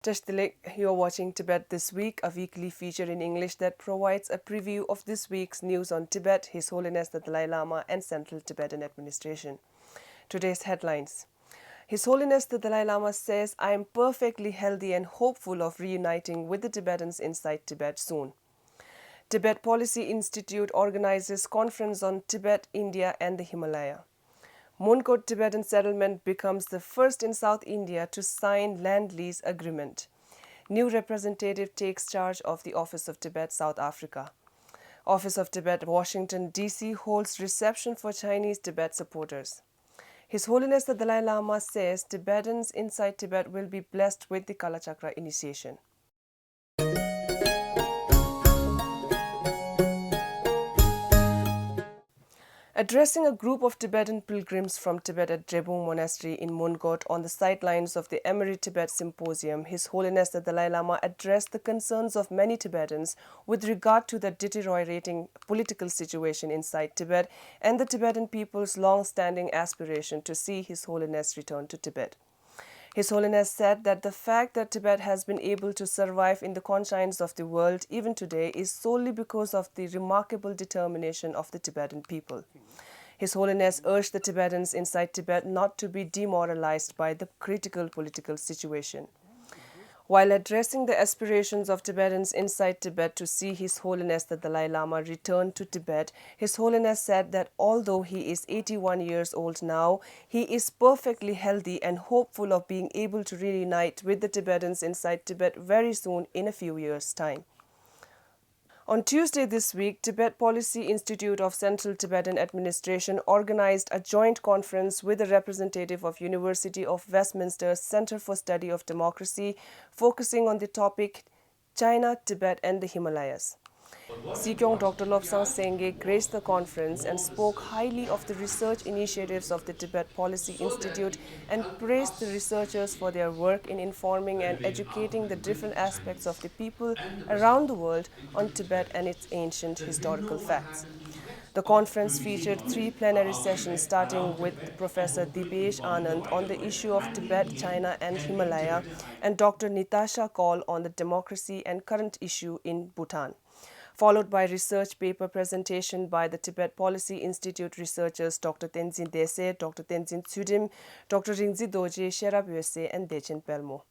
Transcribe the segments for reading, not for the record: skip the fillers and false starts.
Tashtilik, you're watching Tibet This Week, a weekly feature in English that provides a preview of this week's news on Tibet, His Holiness the Dalai Lama and Central Tibetan Administration. Today's headlines. His Holiness the Dalai Lama says, I am perfectly healthy and hopeful of reuniting with the Tibetans inside Tibet soon. Tibet Policy Institute organizes conference on Tibet, India and the Himalaya. Mundgod Tibetan settlement becomes the first in South India to sign land lease agreement. New representative takes charge of the Office of Tibet, South Africa. Office of Tibet, Washington, D.C. holds reception for Chinese Tibet supporters. His Holiness the Dalai Lama says Tibetans inside Tibet will be blessed with the Kalachakra initiation. Addressing a group of Tibetan pilgrims from Tibet at Drebung Monastery in Mundgod on the sidelines of the Emery Tibet Symposium, His Holiness the Dalai Lama addressed the concerns of many Tibetans with regard to the deteriorating political situation inside Tibet and the Tibetan people's long-standing aspiration to see His Holiness return to Tibet. His Holiness said that the fact that Tibet has been able to survive in the confines of the world even today is solely because of the remarkable determination of the Tibetan people. His Holiness urged the Tibetans inside Tibet not to be demoralized by the critical political situation. While addressing the aspirations of Tibetans inside Tibet to see His Holiness the Dalai Lama return to Tibet, His Holiness said that although he is 81 years old now, he is perfectly healthy and hopeful of being able to reunite with the Tibetans inside Tibet very soon in a few years' time. On Tuesday this week, Tibet Policy Institute of Central Tibetan Administration organized a joint conference with a representative of University of Westminster's Center for Study of Democracy, focusing on the topic China, Tibet and the Himalayas. Sikyong Dr. Lobsang Sengge graced the conference and spoke highly of the research initiatives of the Tibet Policy Institute and praised the researchers for their work in informing and educating the different aspects of the people around the world on Tibet and its ancient historical facts. The conference featured 3 plenary sessions starting with Professor Dibesh Anand on the issue of Tibet, China and Himalaya and Dr. Nitasha Kaul on the democracy and current issue in Bhutan, followed by research paper presentation by the Tibet Policy Institute researchers Dr. Tenzin Dese, Dr. Tenzin Tsudim, Dr. Ringzi Doje, Sherab Yose and Dechen Pelmo.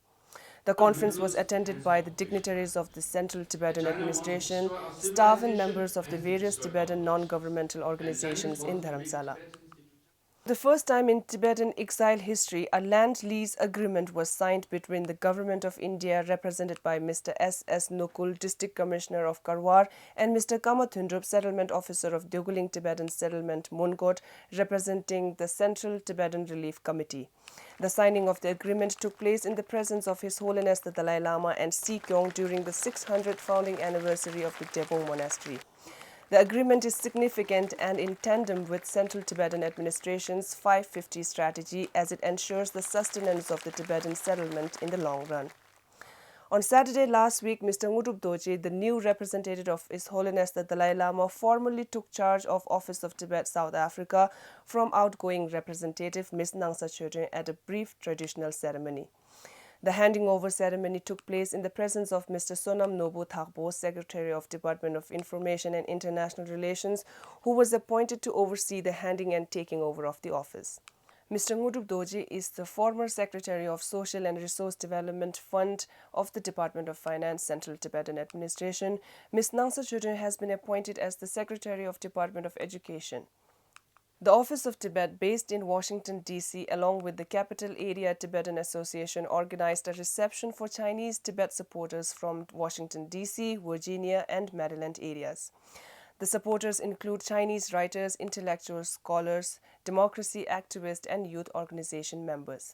The conference was attended by the dignitaries of the Central Tibetan Administration, staff and members of the various Tibetan non-governmental organizations in Dharamsala. For the first time in Tibetan exile history, a land lease agreement was signed between the Government of India, represented by Mr. S.S. Nukul, District Commissioner of Karwar, and Mr. Kamathundrup, Settlement Officer of Deoguling Tibetan Settlement, Mundgod, representing the Central Tibetan Relief Committee. The signing of the agreement took place in the presence of His Holiness the Dalai Lama and Sikyong during the 600th founding anniversary of the Drebung Monastery. The agreement is significant and in tandem with Central Tibetan Administration's 550 strategy as it ensures the sustenance of the Tibetan settlement in the long run. On Saturday last week, Mr. Ngudrup Doje, the new representative of His Holiness the Dalai Lama, formally took charge of Office of Tibet, South Africa from outgoing representative Ms. Nangsa Chodron at a brief traditional ceremony. The handing over ceremony took place in the presence of Mr. Sonam Nobu Thakbo, Secretary of Department of Information and International Relations, who was appointed to oversee the handing and taking over of the office. Mr. Ngudrup Doje is the former Secretary of Social and Resource Development Fund of the Department of Finance, Central Tibetan Administration. Ms. Nangsa Chodron has been appointed as the Secretary of Department of Education. The Office of Tibet, based in Washington, D.C., along with the Capital Area Tibetan Association, organized a reception for Chinese Tibet supporters from Washington, D.C., Virginia, and Maryland areas. The supporters include Chinese writers, intellectuals, scholars, democracy activists, and youth organization members.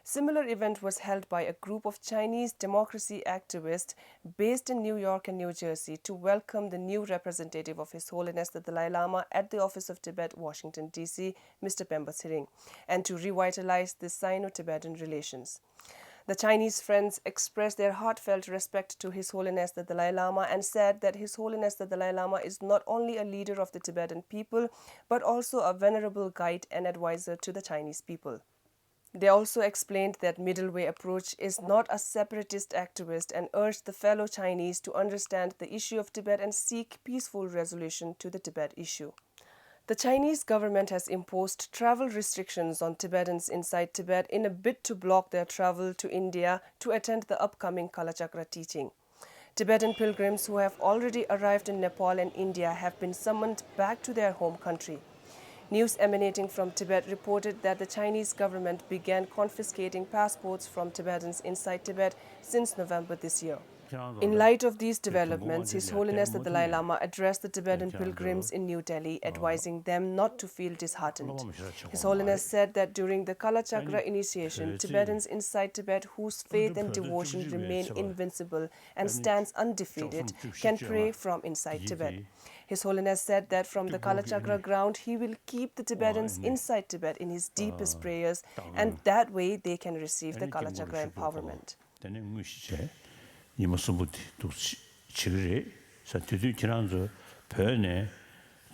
Similar event was held by a group of Chinese democracy activists based in New York and New Jersey to welcome the new representative of His Holiness the Dalai Lama at the Office of Tibet, Washington, D.C., Mr. Pemba Tsering, and to revitalize the Sino-Tibetan relations. The Chinese friends expressed their heartfelt respect to His Holiness the Dalai Lama and said that His Holiness the Dalai Lama is not only a leader of the Tibetan people, but also a venerable guide and advisor to the Chinese people. They also explained that middle way approach is not a separatist activist and urged the fellow Chinese to understand the issue of Tibet and seek peaceful resolution to the Tibet issue. The Chinese government has imposed travel restrictions on Tibetans inside Tibet in a bid to block their travel to India to attend the upcoming Kalachakra teaching. Tibetan pilgrims who have already arrived in Nepal and India have been summoned back to their home country. News emanating from Tibet reported that the Chinese government began confiscating passports from Tibetans inside Tibet since November this year. In light of these developments, His Holiness the Dalai Lama addressed the Tibetan pilgrims in New Delhi, advising them not to feel disheartened. His Holiness said that during the Kalachakra initiation, Tibetans inside Tibet whose faith and devotion remain invincible and stands undefeated can pray from inside Tibet. His Holiness said that from the Kalachakra ground, he will keep the Tibetans inside Tibet in his deepest prayers, and that way they can receive the Kalachakra empowerment. 이 모습부터 또 지그리 사투리 지난주 변에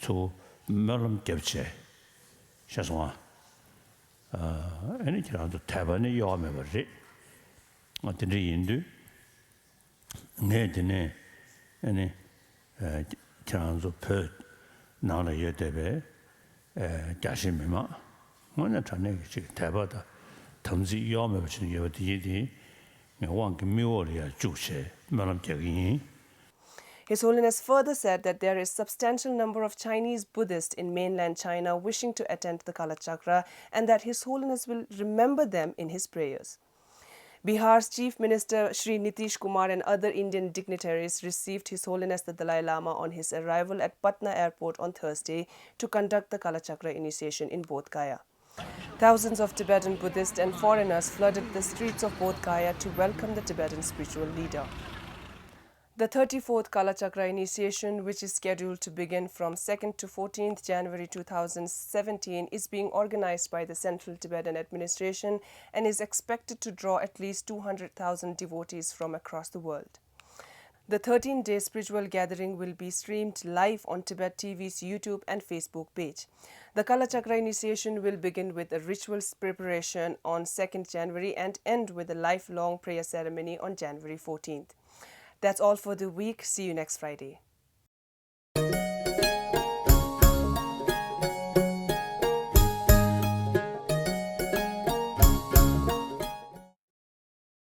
저 말름 겹체 샤송아 아니 지난주 대반에 요함에 버리 어떤 인도 내드네 아니 지난주 배 나라에 대배 자신매마 뭐냐 전에 지금 대바다 던지 요함에 버치는 요디디 His Holiness further said that there is a substantial number of Chinese Buddhists in mainland China wishing to attend the Kalachakra and that His Holiness will remember them in his prayers. Bihar's Chief Minister Shri Nitish Kumar and other Indian dignitaries received His Holiness the Dalai Lama on his arrival at Patna Airport on Thursday to conduct the Kalachakra initiation in Bodh, Gaya. Thousands of Tibetan Buddhists and foreigners flooded the streets of Bodh Gaya to welcome the Tibetan spiritual leader. The 34th Kalachakra initiation, which is scheduled to begin from 2nd to 14th January 2017, is being organized by the Central Tibetan Administration and is expected to draw at least 200,000 devotees from across the world. The 13-day spiritual gathering will be streamed live on Tibetv's YouTube and Facebook page. The Kalachakra initiation will begin with a ritual preparation on 2nd January and end with a lifelong prayer ceremony on January 14th. That's all for the week. See you next Friday.